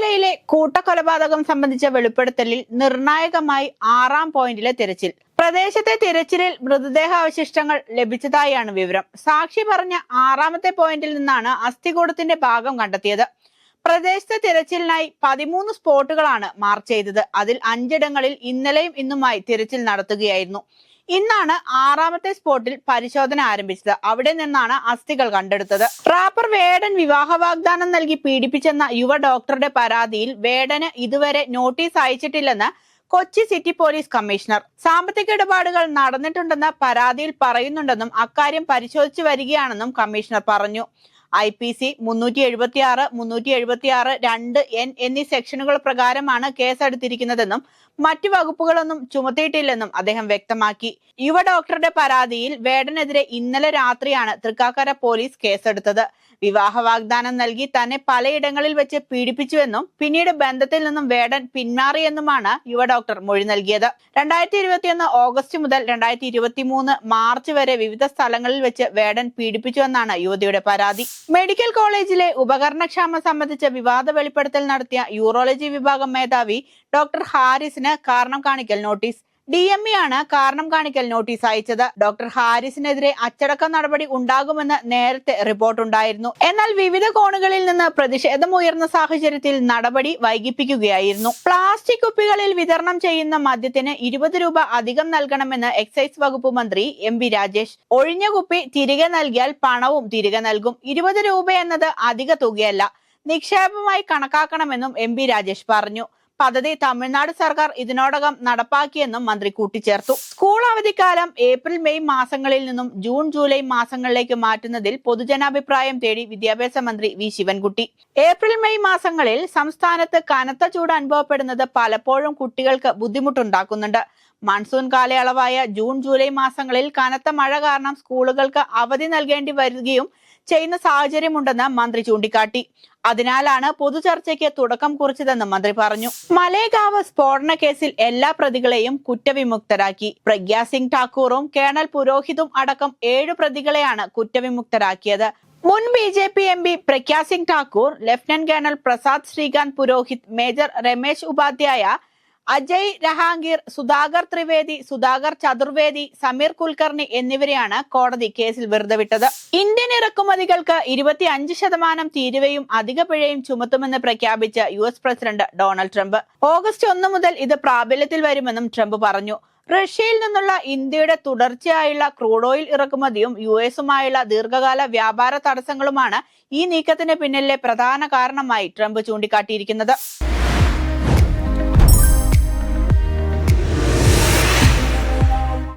ശബരിമലയിലെ കൂട്ടക്കൊലപാതകം സംബന്ധിച്ച വെളിപ്പെടുത്തലിൽ നിർണായകമായി 6ാം പോയിന്റിലെ തിരച്ചിൽ. പ്രദേശത്തെ തിരച്ചിലിൽ മൃതദേഹാവശിഷ്ടങ്ങൾ ലഭിച്ചതായാണ് വിവരം. സാക്ഷി പറഞ്ഞ 6ാമത്തെ പോയിന്റിൽ നിന്നാണ് അസ്ഥികൂടത്തിന്റെ ഭാഗം കണ്ടെത്തിയത്. പ്രദേശത്തെ തിരച്ചിലിനായി 13 സ്പോട്ടുകളാണ് മാർക്ക് ചെയ്തത്. അതിൽ 5 ഇടങ്ങളിൽ ഇന്നലെയും ഇന്നുമായി തിരച്ചിൽ നടത്തുകയായിരുന്നു. ഇന്നാണ് 6ാമത്തെ സ്പോട്ടിൽ പരിശോധന ആരംഭിച്ചത്. അവിടെ നിന്നാണ് അസ്ഥികൾ കണ്ടെടുത്തത്. റാപ്പർ വേടൻ വിവാഹ വാഗ്ദാനം നൽകി പീഡിപ്പിച്ചെന്ന യുവ ഡോക്ടറുടെ പരാതിയിൽ വേടന് ഇതുവരെ നോട്ടീസ് അയച്ചിട്ടില്ലെന്ന് കൊച്ചി സിറ്റി പോലീസ് കമ്മീഷണർ. സാമ്പത്തിക ഇടപാടുകൾ നടന്നിട്ടുണ്ടെന്ന് പരാതിയിൽ പറയുന്നുണ്ടെന്നും അക്കാര്യം പരിശോധിച്ചു വരികയാണെന്നും കമ്മീഷണർ പറഞ്ഞു. IPC 376, 376 2N എന്നീ സെക്ഷനുകൾ പ്രകാരമാണ് കേസെടുത്തിരിക്കുന്നതെന്നും മറ്റു വകുപ്പുകളൊന്നും ചുമത്തിയിട്ടില്ലെന്നും അദ്ദേഹം വ്യക്തമാക്കി. യുവ ഡോക്ടറുടെ പരാതിയിൽ വേടനെതിരെ ഇന്നലെ രാത്രിയാണ് തൃക്കാക്കര പോലീസ് കേസെടുത്തത്. വിവാഹ വാഗ്ദാനം നൽകി തന്നെ പലയിടങ്ങളിൽ വെച്ച് പീഡിപ്പിച്ചുവെന്നും പിന്നീട് ബന്ധത്തിൽ നിന്നും വേടൻ പിന്മാറിയെന്നുമാണ് യുവ ഡോക്ടർ മൊഴി നൽകിയത്. 2021 ഓഗസ്റ്റ് മുതൽ 2023 മാർച്ച് വരെ വിവിധ സ്ഥലങ്ങളിൽ വെച്ച് വേടൻ പീഡിപ്പിച്ചുവെന്നാണ് യുവതിയുടെ പരാതി. മെഡിക്കൽ കോളേജിലെ ഉപകരണക്ഷാമം സംബന്ധിച്ച വിവാദ വെളിപ്പെടുത്തൽ നടത്തിയ യൂറോളജി വിഭാഗം മേധാവി ഡോക്ടർ ഹാരിസിന് കാരണം കാണിക്കൽ നോട്ടീസ്. DME ആണ് കാരണം കാണിക്കൽ നോട്ടീസ് അയച്ചത്. ഡോക്ടർ ഹാരിസിനെതിരെ അച്ചടക്ക നടപടി ഉണ്ടാകുമെന്ന് നേരത്തെ റിപ്പോർട്ടുണ്ടായിരുന്നു. എന്നാൽ വിവിധ കോണുകളിൽ നിന്ന് പ്രതിഷേധമുയർന്ന സാഹചര്യത്തിൽ നടപടി വൈകിപ്പിക്കുകയായിരുന്നു. പ്ലാസ്റ്റിക് കുപ്പികളിൽ വിതരണം ചെയ്യുന്ന മദ്യത്തിന് 20 രൂപ അധികം നൽകണമെന്ന് എക്സൈസ് വകുപ്പ് മന്ത്രി MV രാജേഷ്. ഒഴിഞ്ഞ കുപ്പി തിരികെ നൽകിയാൽ പണവും തിരികെ നൽകും. 20 രൂപ എന്നത് അധിക തുകയല്ല, നിക്ഷേപമായി കണക്കാക്കണമെന്നും MV രാജേഷ് പറഞ്ഞു. പദ്ധതി തമിഴ്നാട് സർക്കാർ ഇതിനോടകം നടപ്പാക്കിയെന്നും മന്ത്രി കൂട്ടിച്ചേർത്തു. സ്കൂൾ അവധിക്കാലം ഏപ്രിൽ മെയ് മാസങ്ങളിൽ നിന്നും ജൂൺ ജൂലൈ മാസങ്ങളിലേക്ക് മാറ്റുന്നതിൽ പൊതുജനാഭിപ്രായം തേടി വിദ്യാഭ്യാസ മന്ത്രി V ശിവൻകുട്ടി. ഏപ്രിൽ മെയ് മാസങ്ങളിൽ സംസ്ഥാനത്ത് കനത്ത ചൂട് അനുഭവപ്പെടുന്നത് പലപ്പോഴും കുട്ടികൾക്ക് ബുദ്ധിമുട്ടുണ്ടാക്കുന്നുണ്ട്. മൺസൂൺ കാലയളവായ ജൂൺ ജൂലൈ മാസങ്ങളിൽ കനത്ത മഴ കാരണം സ്കൂളുകൾക്ക് അവധി നൽകേണ്ടി വരികയും ചെയ്യുന്ന സാഹചര്യമുണ്ടെന്ന് മന്ത്രി ചൂണ്ടിക്കാട്ടി. അതിനാലാണ് പൊതുചർച്ചയ്ക്ക് തുടക്കം കുറിച്ചതെന്ന് മന്ത്രി പറഞ്ഞു. മലേഗാവ് സ്ഫോടന കേസിൽ എല്ലാ പ്രതികളെയും കുറ്റവിമുക്തരാക്കി. പ്രഗ്യാ സിംഗ് ഠാക്കൂറും കേണൽ പുരോഹിതും അടക്കം 7 പ്രതികളെയാണ് കുറ്റവിമുക്തരാക്കിയത്. മുൻ BJP MP Pragya Singh Thakur, lieutenant colonel Prasad Shrikant Purohit, major Ramesh Upadhyay, Ajay Rahangir, Sudhakar Trivedi, Sudhakar Chaturvedi, Sameer Kulkarni എന്നിവരെയാണ് കോടതി കേസിൽ വെറുതെ വിട്ടത്. ഇന്ത്യൻ ഇറക്കുമതികൾക്ക് 25% തീരുവയും അധിക പിഴയും ചുമത്തുമെന്ന് പ്രഖ്യാപിച്ച US president Donald Trump. August 1 മുതൽ ഇത് പ്രാബല്യത്തിൽ വരുമെന്നും ട്രംപ് പറഞ്ഞു. റഷ്യയിൽ നിന്നുള്ള ഇന്ത്യയുടെ തുടർച്ചയായുള്ള ക്രൂഡ് ഓയിൽ ഇറക്കുമതിയും US-ഉമായുള്ള ദീർഘകാല വ്യാപാര തടസ്സങ്ങളുമാണ് ഈ നീക്കത്തിന് പിന്നിലെ പ്രധാന കാരണമായി ട്രംപ് ചൂണ്ടിക്കാട്ടിയിരിക്കുന്നത്.